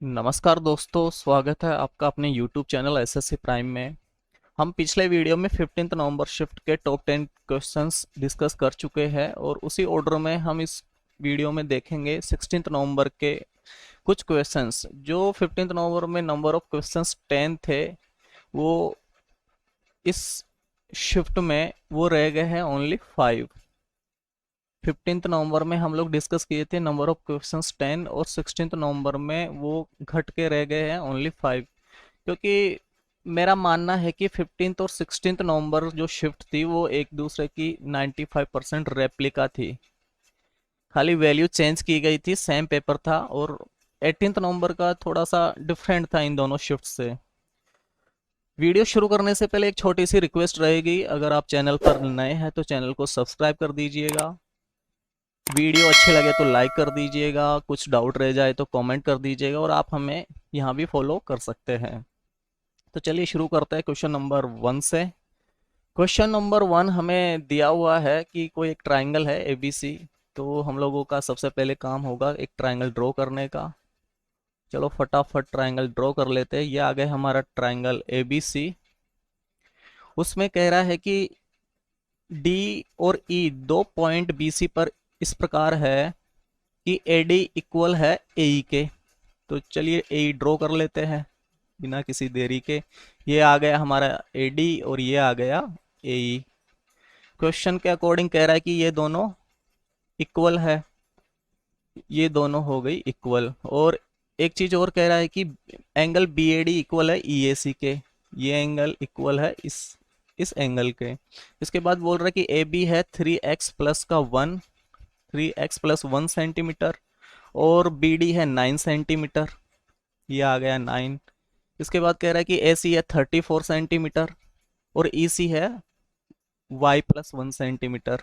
नमस्कार दोस्तों, स्वागत है आपका अपने YouTube चैनल एसएससी प्राइम में। हम पिछले वीडियो में 15 नवंबर शिफ्ट के टॉप 10 क्वेश्चंस डिस्कस कर चुके हैं और उसी ऑर्डर में हम इस वीडियो में देखेंगे 16 नवंबर के कुछ क्वेश्चंस। जो 15 नवंबर में नंबर ऑफ क्वेश्चंस 10 थे, वो इस शिफ्ट में वो रह गए हैं ओनली 5। 15 नवंबर में हम लोग डिस्कस किए थे नंबर ऑफ क्वेश्चंस 10 और 16 नवंबर में वो घट के रह गए हैं ओनली 5। क्योंकि मेरा मानना है कि 15 और 16 नवंबर जो शिफ्ट थी वो एक दूसरे की 95% रेप्लिका थी। खाली वैल्यू चेंज की गई थी, सेम पेपर था। और 18 नवंबर का थोड़ा सा डिफरेंट था इन दोनों शिफ्ट से। वीडियो शुरू करने से पहले एक छोटी सी रिक्वेस्ट रहेगी, अगर आप चैनल पर नए हैं तो चैनल को सब्सक्राइब कर दीजिएगा। वीडियो अच्छे लगे तो लाइक कर दीजिएगा, कुछ डाउट रह जाए तो कमेंट कर दीजिएगा और आप हमें यहाँ भी फॉलो कर सकते हैं। तो चलिए शुरू करते हैं क्वेश्चन नंबर 1 से। क्वेश्चन नंबर 1 हमें दिया हुआ है कि कोई एक ट्राइंगल है एबीसी। तो हम लोगों का सबसे पहले काम होगा एक ट्राइंगल ड्रॉ करने का। चलो फटाफट ट्राइंगल ड्रॉ कर लेते हैं। ये आ गया हमारा ट्राइंगल एबीसी। उसमें कह रहा है कि डी और ई दो पॉइंट बीसी पर इस प्रकार है कि एडी इक्वल है एई के। तो चलिए एई ड्रॉ कर लेते हैं बिना किसी देरी के। ये आ गया हमारा एडी और ये आ गया एई। क्वेश्चन के अकॉर्डिंग कह रहा है कि ये दोनों इक्वल है, ये दोनों हो गई इक्वल। और एक चीज और कह रहा है कि angle B A D equal है ई ए सी के। ये एंगल इक्वल है इस एंगल के। इसके बाद बोल रहा है कि ए बी है 3x+1 और बी डी है 9 सेंटीमीटर। ये आ गया 9। इसके बाद कह रहा है कि ए सी है 34 सेंटीमीटर और ई सी है y+1 सेंटीमीटर।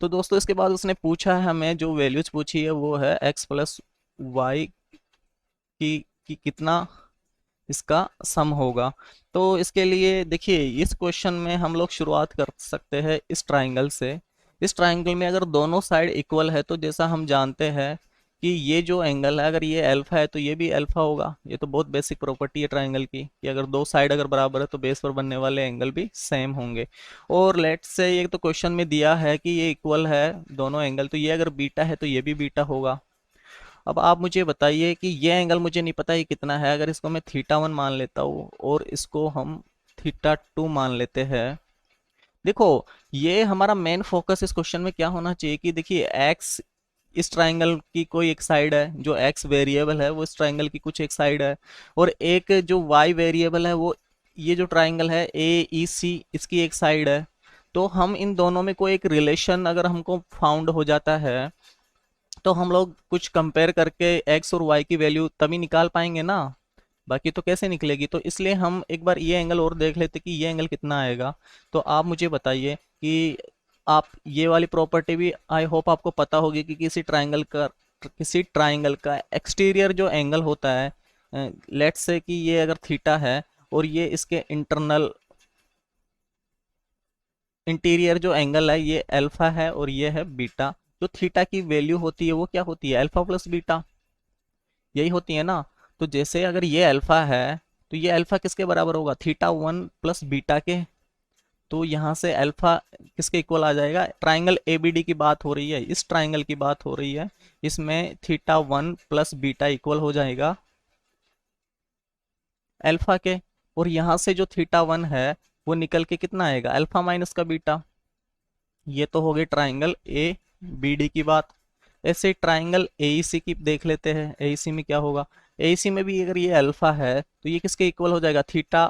तो दोस्तों इसके बाद उसने पूछा है हमें, जो वैल्यूज पूछी है वो है x+y की कितना इसका सम होगा। तो इसके लिए देखिए, इस क्वेश्चन में हम लोग शुरुआत कर सकते हैं इस ट्राइंगल से। इस ट्राइंगल में अगर दोनों साइड इक्वल है तो जैसा हम जानते हैं कि ये जो एंगल है, अगर ये अल्फा है तो ये भी अल्फा होगा। ये तो बहुत बेसिक प्रॉपर्टी है ट्राइंगल की कि अगर दो साइड अगर बराबर है तो बेस पर बनने वाले एंगल भी सेम होंगे। और लेट्स से ये तो क्वेश्चन में दिया है कि ये इक्वल है दोनों एंगल, तो ये अगर बीटा है तो ये भी बीटा होगा। अब आप मुझे बताइए कि ये एंगल मुझे नहीं पता ये कितना है। अगर इसको मैं थीटा 1 मान लेता हूँ और इसको हम थीटा 2 मान लेते हैं। देखो, ये हमारा मेन फोकस इस क्वेश्चन में क्या होना चाहिए कि देखिए एक्स इस ट्राइंगल की कोई एक साइड है, जो एक्स वेरिएबल है वो इस ट्राइंगल की कुछ एक साइड है। और एक जो वाई वेरिएबल है वो ये जो ट्राइंगल है ए ई सी इसकी एक साइड है। तो हम इन दोनों में कोई एक रिलेशन अगर हमको फाउंड हो जाता है तो हम लोग कुछ कंपेयर करके एक्स और वाई की वैल्यू तभी निकाल पाएंगे ना। बाकी तो कैसे निकलेगी। तो इसलिए हम एक बार ये एंगल और देख लेते कि ये एंगल कितना आएगा। तो आप मुझे बताइए कि आप ये वाली प्रॉपर्टी भी आई होप आपको पता होगी कि किसी ट्राइंगल का एक्सटीरियर जो एंगल होता है, लेट्स से कि ये अगर थीटा है और ये इसके इंटीरियर जो एंगल है ये अल्फा है और ये है बीटा। जो थीटा की वैल्यू होती है वो क्या होती है, अल्फा प्लस बीटा, यही होती है ना। तो जैसे अगर ये अल्फा है तो ये अल्फा किसके बराबर होगा, थीटा 1 प्लस बीटा के। तो यहाँ से अल्फा किसके इक्वल आ जाएगा, ट्राइंगल एबीडी की बात हो रही है, इस ट्राइंगल की बात हो रही है। इसमें थीटा 1 प्लस बीटा इक्वल हो जाएगा अल्फा के। और यहाँ से जो थीटा 1 है वो निकल के कितना आएगा, अल्फा माइनस का बीटा। ये तो हो गई ट्राइंगल ए बी डी की बात। ऐसे ट्राइंगल एईसी की देख लेते हैं। एईसी में क्या होगा, एईसी में भी अगर ये अल्फा है तो ये किसके इक्वल हो जाएगा, थीटा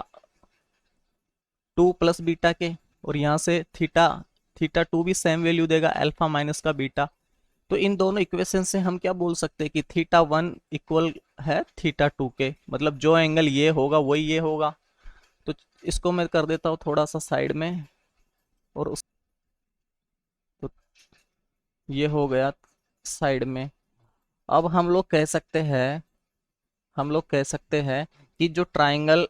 2 प्लस बीटा के। और यहाँ से थीटा 2 भी सेम वैल्यू देगा, अल्फा माइनस का बीटा। तो इन दोनों इक्वेशन से हम क्या बोल सकते हैं कि थीटा 1 इक्वल है थीटा 2 के। मतलब जो एंगल ये होगा वही ये होगा। तो इसको मैं कर देता हूँ थोड़ा सा साइड में। और तो ये हो गया साइड में। अब हम लोग कह सकते हैं कि जो ट्राइंगल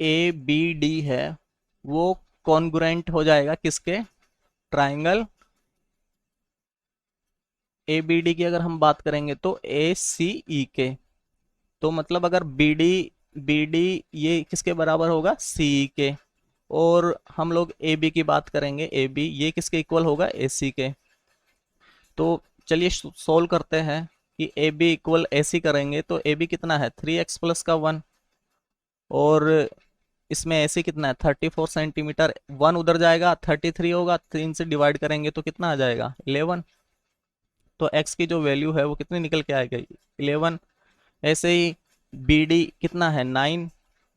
ए बी डी है वो कॉन्ग्रुएंट हो जाएगा किसके, ट्राइंगल ए बी डी की अगर हम बात करेंगे तो ए सी ई के। तो मतलब अगर बी डी ये किसके बराबर होगा, सी के, और हम लोग ए बी की बात करेंगे, ए बी ये किसके इक्वल होगा, ए सी के। तो चलिए सोल्व करते हैं कि ए बी इक्वल ए सी करेंगे तो ए बी कितना है, 3x+1, और इसमें ए सी कितना है, 34 सेंटीमीटर। 1 उधर जाएगा, 33 होगा, 3 से डिवाइड करेंगे तो कितना आ जाएगा, 11। तो x की जो वैल्यू है वो कितनी निकल के आएगी, 11। ऐसे ही बी डी कितना है, 9,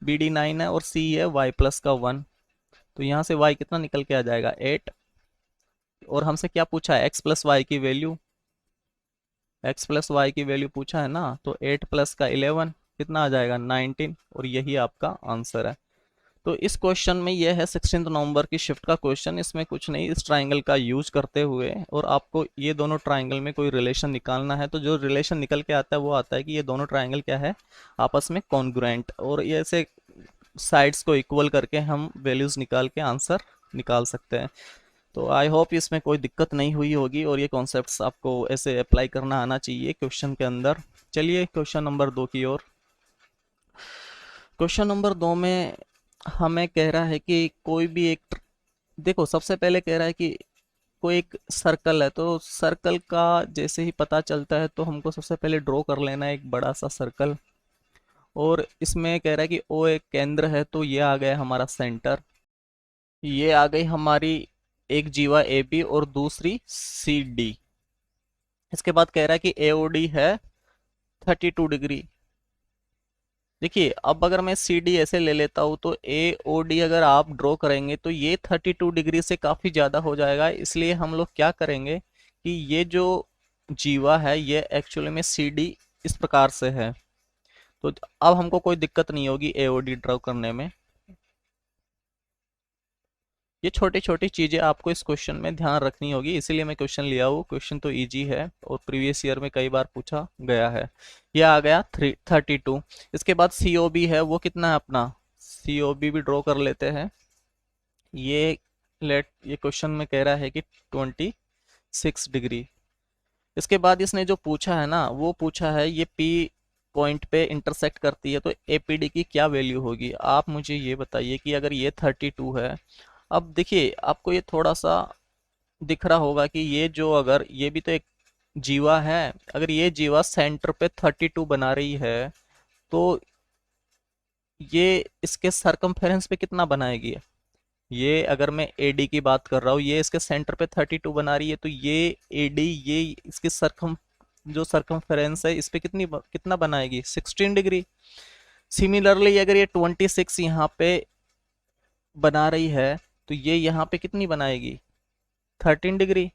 बी डी 9 है, और सी है y+1, तो यहाँ से y कितना निकल के आ जाएगा, 8। और हमसे क्या पूछा है, x+y की वैल्यू, x+y की वैल्यू पूछा है ना, तो 8 प्लस का 11 कितना आ जाएगा, 19, और यही आपका आंसर है। तो इस क्वेश्चन में यह है 16 नवंबर की शिफ्ट का क्वेश्चन। इसमें कुछ नहीं, इस ट्राइंगल का यूज करते हुए और आपको ये दोनों ट्राइंगल में कोई रिलेशन निकालना है, तो जो रिलेशन निकल के आता है वो आता है कि ये दोनों ट्राइंगल क्या है, आपस में कॉन्ग्रुएंट, और ये ऐसे साइड्स को इक्वल करके हम वैल्यूज निकाल के आंसर निकाल सकते हैं। तो आई होप इसमें कोई दिक्कत नहीं हुई होगी और ये कॉन्सेप्ट्स आपको ऐसे अप्लाई करना आना चाहिए क्वेश्चन के अंदर। चलिए क्वेश्चन नंबर 2 की ओर। क्वेश्चन नंबर 2 में हमें कह रहा है कि कोई भी एक, देखो सबसे पहले कह रहा है कि कोई एक सर्कल है, तो सर्कल का जैसे ही पता चलता है तो हमको सबसे पहले ड्रॉ कर लेना है एक बड़ा सा सर्कल। और इसमें कह रहा है कि ओ एक केंद्र है, तो ये आ गया हमारा सेंटर, ये आ गई हमारी एक जीवा ए बी और दूसरी सी डी। इसके बाद कह रहा है कि ए ओ डी है 32 डिग्री। देखिए अब अगर मैं सी डी ऐसे ले लेता हूँ तो ए ओ डी अगर आप ड्रॉ करेंगे तो ये 32 डिग्री से काफ़ी ज़्यादा हो जाएगा, इसलिए हम लोग क्या करेंगे कि ये जो जीवा है ये एक्चुअली में सी डी इस प्रकार से है, तो अब हमको कोई दिक्कत नहीं होगी ए ओ डी ड्रॉ करने में। ये छोटी छोटी चीज़ें आपको इस क्वेश्चन में ध्यान रखनी होगी, इसीलिए मैं क्वेश्चन लिया हूँ। क्वेश्चन तो इजी है और प्रीवियस ईयर में कई बार पूछा गया है। ये आ गया 32। इसके बाद सी ओ बी है, वो कितना है अपना, सी ओ बी भी ड्रॉ कर लेते हैं। ये क्वेश्चन में कह रहा है कि 26 डिग्री। इसके बाद इसने जो पूछा है ना, वो पूछा है ये पी पॉइंट पे इंटरसेक्ट करती है, तो एपीडी की क्या वैल्यू होगी। आप मुझे ये बताइए कि अगर ये 32 है, अब देखिए आपको ये थोड़ा सा दिख रहा होगा कि ये जो, अगर ये भी तो एक जीवा है, अगर ये जीवा सेंटर पे 32 बना रही है तो ये इसके सरकमफेरेंस पे कितना बनाएगी। ये अगर मैं एडी की बात कर रहा हूँ, ये इसके सेंटर पे 32 बना रही है, तो ये एडी ये इसकी सरकम जो सरकमफेरेंस है इस पे कितना बनाएगी, 16 डिग्री। सिमिलरली अगर ये 26 यहाँ पे बना रही है तो ये यहाँ पे कितनी बनाएगी, 13 डिग्री।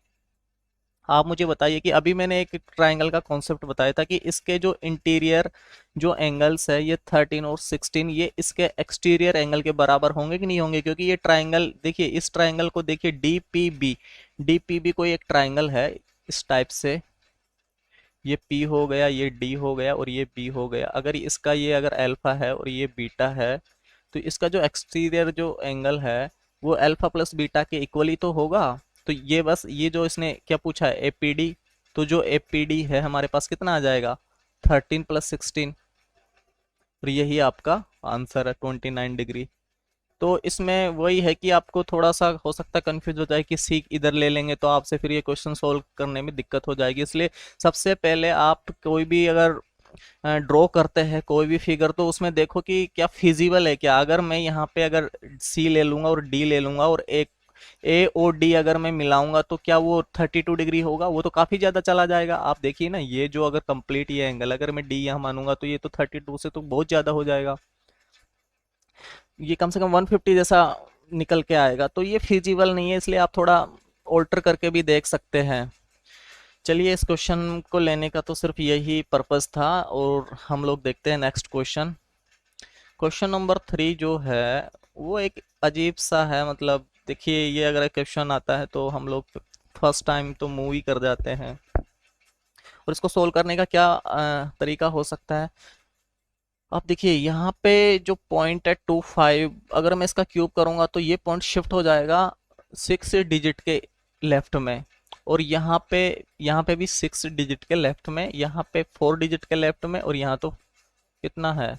आप मुझे बताइए कि अभी मैंने एक ट्राइंगल का कॉन्सेप्ट बताया था कि इसके जो इंटीरियर जो एंगल्स है ये 13 और 16, ये इसके एक्सटीरियर एंगल के बराबर होंगे कि नहीं होंगे, क्योंकि ये ट्राइंगल देखिए, इस ट्राइंगल को देखिए डी पी बी कोई एक ट्राइंगल है इस टाइप से, ये पी हो गया, ये डी हो गया और ये बी हो गया। अगर इसका ये अगर अल्फा है और ये बीटा है, तो इसका जो एक्सटीरियर जो एंगल है वो अल्फा प्लस बीटा के इक्वली तो होगा। तो ये बस ये जो इसने क्या पूछा है, एपीडी, तो जो एपीडी है हमारे पास कितना आ जाएगा, 13 + 16, और यही आपका आंसर है 29 डिग्री। तो इसमें वही है कि आपको थोड़ा सा हो सकता है कंफ्यूज हो जाए कि सी इधर ले लेंगे तो आपसे फिर ये क्वेश्चन सोल्व करने में दिक्कत हो जाएगी, इसलिए सबसे पहले आप कोई भी अगर ड्रॉ करते हैं कोई भी फिगर, तो उसमें देखो कि क्या फिजिबल है क्या। अगर मैं यहाँ पे अगर सी ले लूंगा और डी ले लूंगा और एक ए और डी अगर मैं मिलाऊंगा तो क्या वो 32 डिग्री होगा, वो तो काफी ज्यादा चला जाएगा। आप देखिए ना, ये जो अगर कंप्लीट ये एंगल अगर मैं डी यहाँ मानूंगा तो ये तो 32 से तो बहुत ज्यादा हो जाएगा, ये कम से कम 150 जैसा निकल के आएगा, तो ये फिजिबल नहीं है, इसलिए आप थोड़ा ऑल्टर करके भी देख सकते हैं। चलिए इस क्वेश्चन को लेने का तो सिर्फ यही पर्पस था, और हम लोग देखते हैं नेक्स्ट क्वेश्चन। क्वेश्चन नंबर 3 जो है वो एक अजीब सा है, मतलब देखिए ये अगर क्वेश्चन आता है तो हम लोग फर्स्ट टाइम तो मूव ही कर जाते हैं। और इसको सोल्व करने का क्या तरीका हो सकता है, आप देखिए यहाँ पे जो पॉइंट है 25, अगर मैं इसका क्यूब करूंगा तो ये पॉइंट शिफ्ट हो जाएगा 6 डिजिट के लेफ्ट में, और यहाँ पे भी 6 डिजिट के लेफ्ट में, यहाँ पे 4 डिजिट के लेफ्ट में, और यहाँ तो कितना है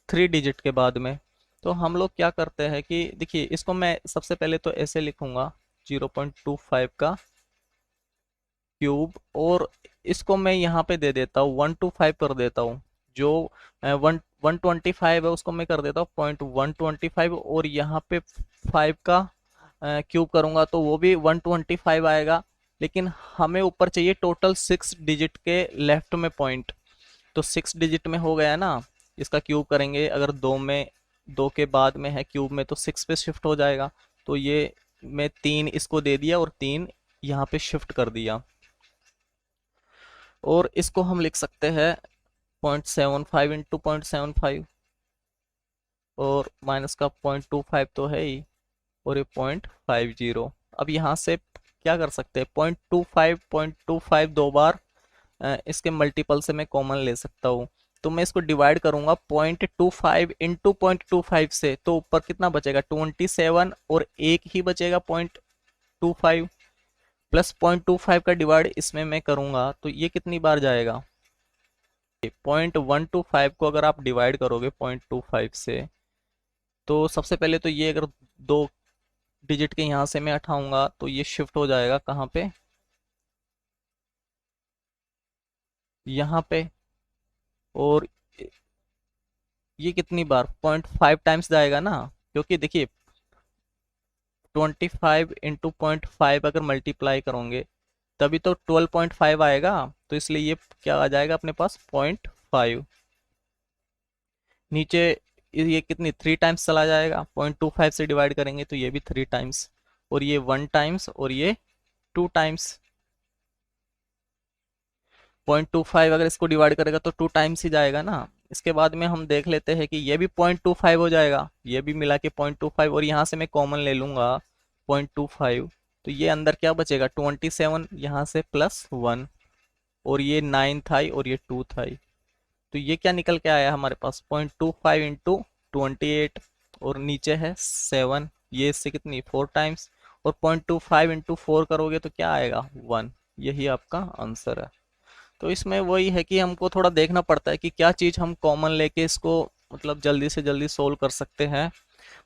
3 डिजिट के बाद में। तो हम लोग क्या करते हैं कि देखिए इसको मैं सबसे पहले तो ऐसे लिखूंगा 0.25 का क्यूब, और इसको मैं यहाँ पे दे देता हूँ 125 कर देता हूँ। जो 125 है उसको मैं कर देता हूँ 0.125, और यहाँ पे 5 का क्यूब करूँगा तो वो भी 125 आएगा। लेकिन हमें ऊपर चाहिए टोटल 6 डिजिट के लेफ्ट में पॉइंट। तो 6 डिजिट में हो गया ना, इसका क्यूब करेंगे, अगर दो के बाद में है क्यूब में तो 6 पे शिफ्ट हो जाएगा। तो ये मैं 3 इसको दे दिया और 3 यहाँ पे शिफ्ट कर दिया। और इसको हम लिख सकते हैं 0.75 इंटू 0.75, और माइनस का 0.25 तो है ही, और ये 0.50। अब यहाँ से क्या कर सकते हैं, 0.25 दो बार इसके मल्टीपल से मैं कॉमन ले सकता हूँ। तो मैं इसको डिवाइड करूंगा 0.25 इंटू 0.25 से, तो ऊपर कितना बचेगा 27, और एक ही बचेगा 0.25, प्लस 0.25 का डिवाइड इसमें मैं करूंगा तो ये कितनी बार जाएगा। 0.125 को अगर आप डिवाइड करोगे 0.25 से, तो सबसे पहले तो ये अगर 2 डिजिट के यहाँ से मैं हटाऊंगा तो ये शिफ्ट हो जाएगा कहाँ पे, यहाँ पे। और ये कितनी बार 0.5 टाइम्स जाएगा ना, क्योंकि देखिए 25 इंटू 0.5 अगर मल्टीप्लाई करोगे तभी तो 12.5 आएगा। तो इसलिए ये क्या आ जाएगा अपने पास 0.5। नीचे ये कितनी 3 टाइम्स चला जाएगा, 0.25 से डिवाइड करेंगे तो ये भी 3 टाइम्स, और ये 1 टाइम्स, और ये 2 टाइम्स। 0.25 अगर इसको डिवाइड करेगा तो 2 टाइम्स ही जाएगा ना। इसके बाद में हम देख लेते हैं कि ये भी 0.25 हो जाएगा, ये भी मिला के 0.25, और यहाँ से मैं कॉमन ले लूंगा 0.25। तो ये अंदर क्या बचेगा 27, यहाँ से +1, और ये 9 था और ये 2 था। तो ये क्या निकल के आया हमारे पास 0.25 इंटू 28, और नीचे है 7, ये इससे कितनी 4 टाइम्स, और 0.25 इंटू 4 करोगे तो क्या आएगा 1। यही आपका आंसर है। तो इसमें वही है कि हमको थोड़ा देखना पड़ता है कि क्या चीज़ हम कॉमन लेके इसको मतलब जल्दी से जल्दी सोल्व कर सकते हैं।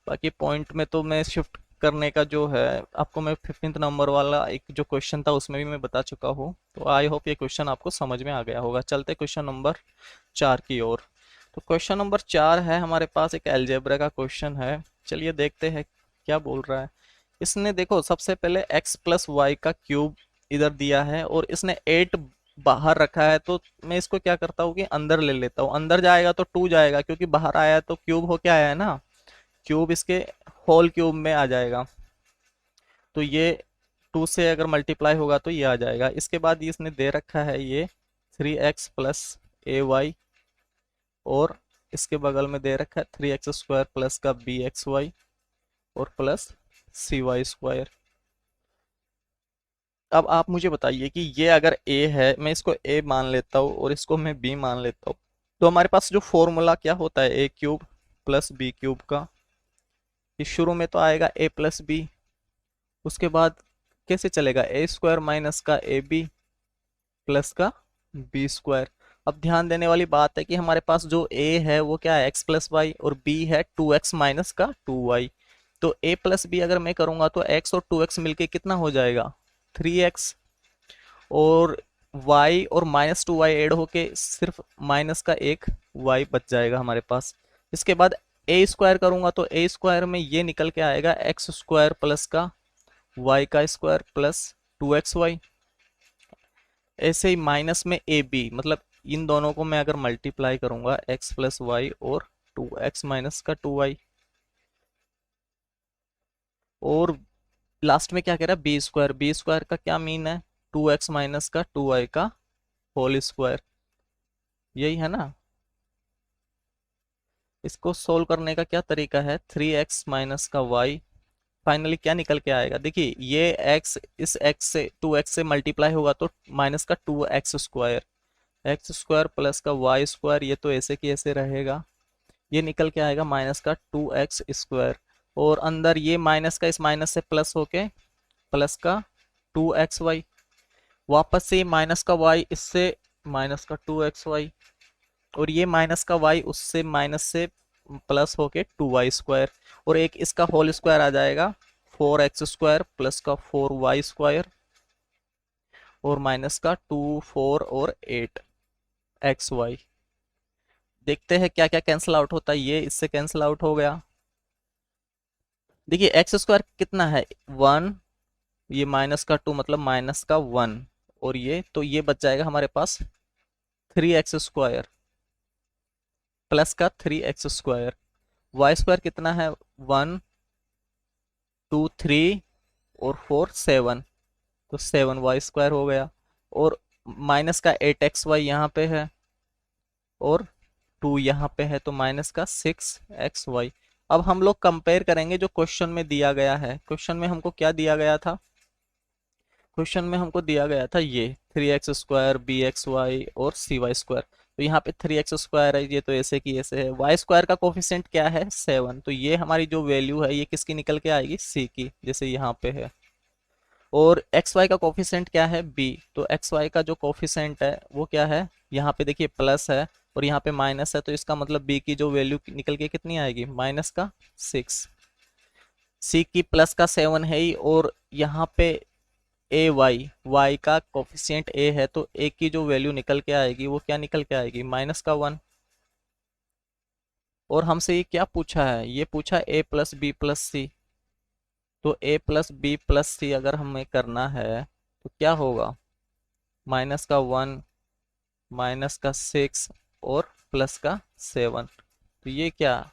बाकी पॉइंट में तो मैं शिफ्ट करने का जो है आपको मैं 15th नंबर वाला एक जो क्वेश्चन था उसमें भी मैं बता चुका हूँ। तो आई होप ये क्वेश्चन आपको समझ में आ गया होगा। चलते क्वेश्चन नंबर 4 की ओर। तो क्वेश्चन नंबर 4 है हमारे पास, एक अलजेब्रा का क्वेश्चन है। चलिए देखते हैं क्या बोल रहा है। इसने देखो सबसे पहले x प्लस वाई का क्यूब इधर दिया है, और इसने 8 बाहर रखा है। तो मैं इसको क्या करता हूँ कि अंदर ले लेता हूँ, अंदर जाएगा तो 2 जाएगा, क्योंकि बाहर आया है तो क्यूब हो क्या आया है ना, क्यूब इसके होल क्यूब में आ जाएगा। तो ये 2 से अगर मल्टीप्लाई होगा तो ये आ जाएगा। इसके बाद इसने दे रखा है ये 3x प्लस ए वाई, और इसके बगल में दे रखा है 3x² प्लस का bxy, और प्लस cy²। अब आप मुझे बताइए कि ये अगर a है, मैं इसको a मान लेता हूँ और इसको मैं b मान लेता हूँ, तो हमारे पास जो फॉर्मूला क्या होता है a³ प्लस b³ का, ये शुरू में तो आएगा a प्लस बी, उसके बाद कैसे चलेगा a² माइनस का ab प्लस का b²। अब ध्यान देने वाली बात है कि हमारे पास जो a है वो क्या है x प्लस वाई, और b है 2x माइनस का 2y। तो a प्लस बी अगर मैं करूंगा तो x और 2x मिलके कितना हो जाएगा 3x, और y और -2y ऐड होके सिर्फ माइनस का एक y बच जाएगा हमारे पास। इसके बाद a² करूंगा तो a² में ये निकल के आएगा x² प्लस का y² प्लस 2xy। ऐसे ही माइनस में ए बी, मतलब इन दोनों को मैं अगर मल्टीप्लाई करूंगा x प्लस वाई और 2x माइनस का 2y, और लास्ट में क्या कह रहा है बी स्क्वायर का क्या मीन है 2x माइनस का 2y का होल स्क्वायर, यही है ना। इसको सोल्व करने का क्या तरीका है 3x माइनस का y, फाइनली क्या निकल के आएगा देखिए ये x इस x से 2x से मल्टीप्लाई होगा तो माइनस का 2x² x² प्लस का y², ये तो ऐसे की ऐसे रहेगा, ये निकल के आएगा माइनस का 2x², और अंदर ये माइनस का इस माइनस से प्लस होके प्लस का 2xy, वापस से माइनस का y इससे माइनस का 2xy, और ये माइनस का y उससे माइनस से प्लस होके 2y स्क्वायर, और एक इसका होल स्क्वायर आ जाएगा 4x स्क्वायर प्लस का 4y स्क्वायर, और माइनस का 2 4 और 8xy। देखते हैं क्या क्या कैंसिल आउट होता है। ये इससे कैंसिल आउट हो गया। देखिए एक्स स्क्वायर कितना है 1, ये माइनस का 2 मतलब माइनस का 1, और ये तो ये बच जाएगा हमारे पास 3x स्क्वायर प्लस का 3x स्क्वायर। वाई स्क्वायर कितना है 1 2 3 और 4 7, तो 7y स्क्वायर हो गया। और माइनस का 8xy यहाँ पे है, और 2 यहाँ पे है, तो माइनस का 6xy। अब हम लोग कंपेयर करेंगे जो क्वेश्चन में दिया गया है। क्वेश्चन में हमको क्या दिया गया था? क्वेश्चन में हमको दिया गया था ये 3x स्क्वायर bxy और cy स्क्वायर। तो यहाँ पे 3x स्क्वायर है, ये तो ऐसे की ऐसे है। वाई स्क्वायर का कोफिशिएंट क्या है 7, तो ये हमारी जो वैल्यू है ये किसकी निकल के आएगी c की, जैसे यहाँ पे है। और एक्स वाई का कोफिशिएंट क्या है b, तो एक्स वाई का जो कोफिशिएंट है वो क्या है, यहाँ पे देखिए प्लस है और यहाँ पे माइनस है, तो इसका मतलब b की जो वैल्यू निकल के कितनी आएगी माइनस का 6। c की प्लस का 7 है ही, और यहाँ पे ए वाई का कोफिशिएंट ए है, तो ए की जो वैल्यू निकल के आएगी वो क्या निकल के आएगी माइनस का 1। और हमसे ये क्या पूछा है, ये पूछा ए प्लस बी प्लस सी। तो ए प्लस बी प्लस सी अगर हमें करना है तो क्या होगा, माइनस का 1 माइनस का 6 और प्लस का 7, तो ये क्या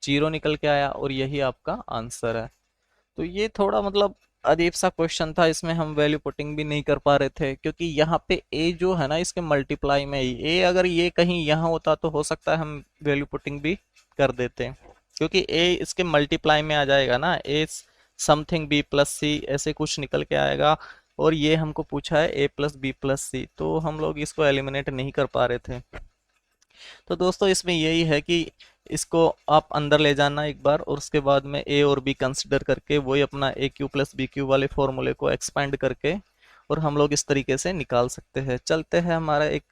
0 निकल के आया, और यही आपका आंसर है। तो ये थोड़ा मतलब अजीब सा क्वेश्चन था, इसमें हम वैल्यू पुटिंग भी नहीं कर पा रहे थे, क्योंकि यहाँ पे a जो है ना इसके मल्टीप्लाई में ही a, अगर ये कहीं यहाँ होता तो हो सकता है हम वैल्यू पुटिंग भी कर देते, क्योंकि a इसके मल्टीप्लाई में आ जाएगा ना, a समथिंग b प्लस सी ऐसे कुछ निकल के आएगा। और ये हमको पूछा है a प्लस बी प्लस सी, तो हम लोग इसको एलिमिनेट नहीं कर पा रहे थे। तो दोस्तों इसमें यही है कि इसको आप अंदर ले जाना एक बार, और उसके बाद में ए और बी कंसिडर करके वही अपना ए क्यू प्लस बी क्यू वाले फॉर्मूले को एक्सपेंड करके, और हम लोग इस तरीके से निकाल सकते हैं। चलते हैं हमारा एक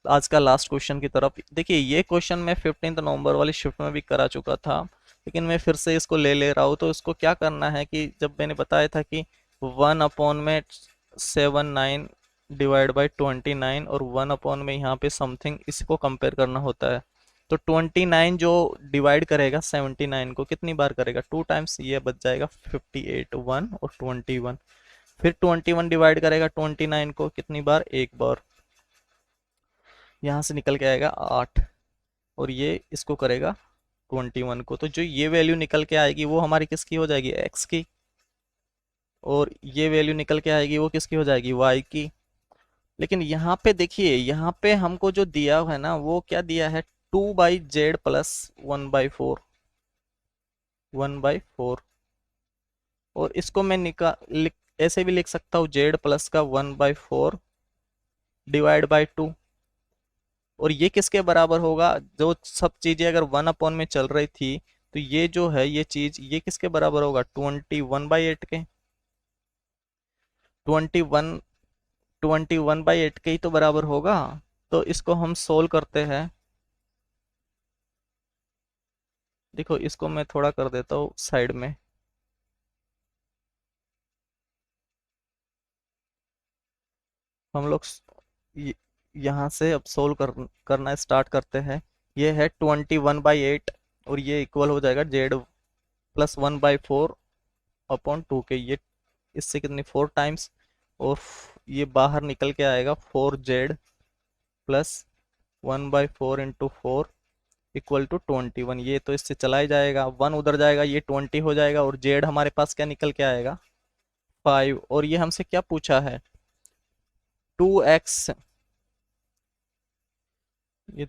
आज का लास्ट क्वेश्चन की तरफ। देखिए ये क्वेश्चन मैं 15 नवंबर वाली शिफ्ट में भी करा चुका था, लेकिन मैं फिर से इसको ले रहा हूँ। तो इसको क्या करना है कि जब मैंने बताया था कि 1/7 9 डिवाइड बाई 29, और 1 में यहाँ पे समथिंग, इसको कंपेयर करना होता है। तो 29 जो डिवाइड करेगा 79 को कितनी बार करेगा 2 टाइम्स, ये बच जाएगा 58 1 और 21। फिर 21 डिवाइड करेगा 29 को कितनी बार, एक बार, यहाँ से निकल के आएगा 8, और ये इसको करेगा 21 को। तो जो ये वैल्यू निकल के आएगी वो हमारी किसकी हो जाएगी x की, और ये वैल्यू निकल के आएगी वो किसकी हो जाएगी y की। लेकिन यहाँ पे देखिए, यहाँ पे हमको जो दिया है ना वो क्या दिया है 2/z प्लस 1/4, 1/4। और इसको मैं ऐसे भी लिख सकता हूँ z प्लस का 1/4 डिवाइड बाई 2। और ये किसके बराबर होगा, जो सब चीजें अगर 1 में चल रही थी, तो ये जो है ये चीज ये किसके बराबर होगा 21/8 के, 21 21/8 के ही तो बराबर होगा। तो इसको हम सोल्व करते हैं। देखो इसको मैं थोड़ा कर देता हूँ साइड में। हम लोग यहाँ से अब सोल्व करना स्टार्ट करते हैं। ये है 21/8, और ये इक्वल हो जाएगा जेड प्लस 1/4 अपॉन 2 के, ये इससे कितनी 4 टाइम्स, और ये बाहर निकल के आएगा 4z plus 1/4 into 4 equal to 21। ये तो इससे चला ही जाएगा, 1 उधर जाएगा, ये 20 हो जाएगा, और z हमारे पास क्या निकल के आएगा 5। और ये हमसे क्या पूछा है 2x, ये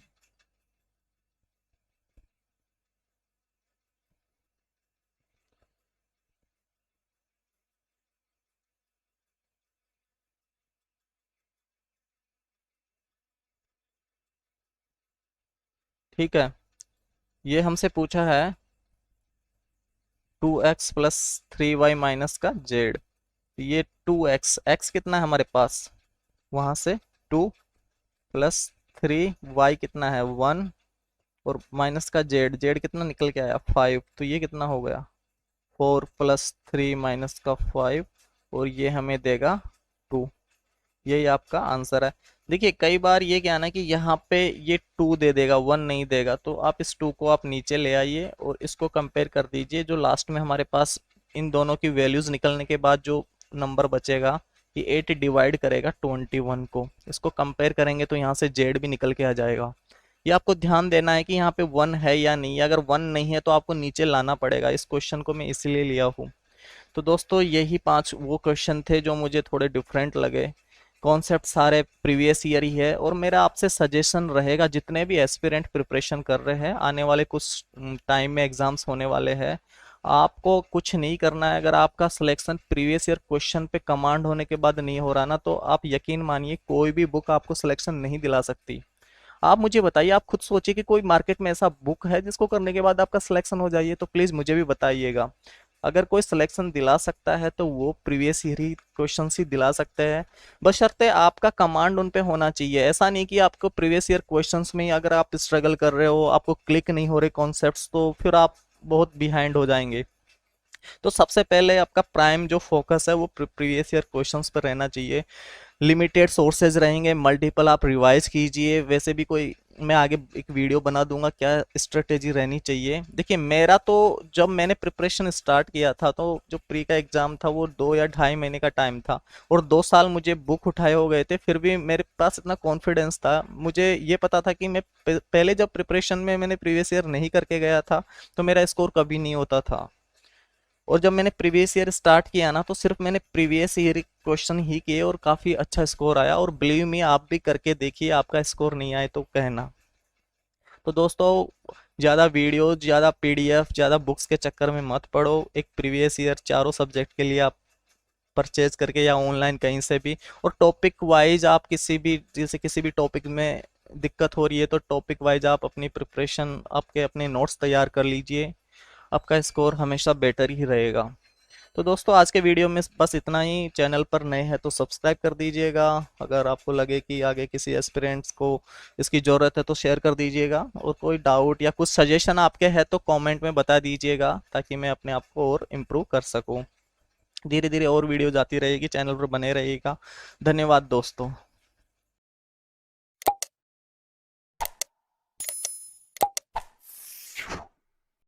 ठीक है। ये हमसे पूछा है 2x प्लस 3y माइनस का z। ये 2x, x कितना है हमारे पास, वहां से 2 प्लस 3, y कितना है 1, और माइनस का जेड कितना निकल के आया 5, तो ये कितना हो गया 4 + 3 माइनस का 5, और ये हमें देगा 2। यही आपका आंसर है। देखिए कई बार ये क्या है ना कि यहाँ पे ये 2 दे देगा, 1 नहीं देगा, तो आप इस 2 को आप नीचे ले आइए और इसको कंपेयर कर दीजिए। जो लास्ट में हमारे पास इन दोनों की वैल्यूज निकलने के बाद जो नंबर बचेगा, कि 8 डिवाइड करेगा 21 को, इसको कंपेयर करेंगे तो यहाँ से जेड भी निकल के आ जाएगा। ये आपको ध्यान देना है कि यहाँ पे 1 है या नहीं है। अगर 1 नहीं है तो आपको नीचे लाना पड़ेगा। इस क्वेश्चन को मैं इसलिए लिया हूँ। तो दोस्तों यही 5 वो क्वेश्चन थे जो मुझे थोड़े डिफरेंट लगे। कॉन्सेप्ट सारे प्रीवियस ईयर ही है, और मेरा आपसे सजेशन रहेगा जितने भी एस्पिरेंट प्रिपरेशन कर रहे हैं, आने वाले कुछ टाइम में एग्जाम्स होने वाले हैं, आपको कुछ नहीं करना है। अगर आपका सिलेक्शन प्रीवियस ईयर क्वेश्चन पे कमांड होने के बाद नहीं हो रहा ना, तो आप यकीन मानिए कोई भी बुक आपको सिलेक्शन नहीं दिला सकती। आप मुझे बताइए, आप खुद सोचिए कि कोई मार्केट में ऐसा बुक है जिसको करने के बाद आपका सिलेक्शन हो जाइए, तो प्लीज मुझे भी बताइएगा। अगर कोई सिलेक्शन दिला सकता है तो वो प्रीवियस ईयर ही क्वेश्चन ही दिला सकते हैं, बशर्ते आपका कमांड उन पे होना चाहिए। ऐसा नहीं कि आपको प्रीवियस ईयर क्वेश्चंस में ही अगर आप स्ट्रगल कर रहे हो, आपको क्लिक नहीं हो रहे कॉन्सेप्ट्स, तो फिर आप बहुत बिहाइंड हो जाएंगे। तो सबसे पहले आपका प्राइम जो फोकस है वो प्रीवियस ईयर क्वेश्चंस पर रहना चाहिए। लिमिटेड सोर्सेज रहेंगे, मल्टीपल आप रिवाइज कीजिए। वैसे भी कोई मैं आगे एक वीडियो बना दूंगा क्या स्ट्रेटेजी रहनी चाहिए। देखिए मेरा तो जब मैंने प्रिपरेशन स्टार्ट किया था, तो जो प्री का एग्जाम था वो 2 या 2.5 महीने का टाइम था, और 2 साल मुझे बुक उठाए हो गए थे, फिर भी मेरे पास इतना कॉन्फिडेंस था। मुझे ये पता था कि मैं पहले जब प्रिपरेशन में मैंने प्रीवियस ईयर नहीं करके गया था तो मेरा स्कोर कभी नहीं होता था। और जब मैंने प्रीवियस ईयर स्टार्ट किया ना, तो सिर्फ मैंने प्रीवियस ईयर क्वेश्चन ही किए और काफ़ी अच्छा स्कोर आया। और बिलीव मी, आप भी करके देखिए, आपका स्कोर नहीं आए तो कहना। तो दोस्तों ज़्यादा वीडियो, ज़्यादा पीडीएफ, ज़्यादा बुक्स के चक्कर में मत पड़ो। एक प्रीवियस ईयर चारों सब्जेक्ट के लिए आप परचेज करके या ऑनलाइन कहीं से भी, और टॉपिक वाइज आप किसी भी, जैसे किसी भी टॉपिक में दिक्कत हो रही है तो टॉपिक वाइज आप अपनी प्रिपरेशन, आपके अपने नोट्स तैयार कर लीजिए। आपका स्कोर हमेशा बेटर ही रहेगा। तो दोस्तों आज के वीडियो में बस इतना ही। चैनल पर नए हैं तो सब्सक्राइब कर दीजिएगा। अगर आपको लगे कि आगे किसी एस्पिरेंट्स को इसकी ज़रूरत है तो शेयर कर दीजिएगा, और कोई डाउट या कुछ सजेशन आपके है तो कमेंट में बता दीजिएगा, ताकि मैं अपने आप को और इम्प्रूव कर सकूं। धीरे धीरे और वीडियो जाती रहेगी, चैनल पर बने रहिएगा। धन्यवाद दोस्तों।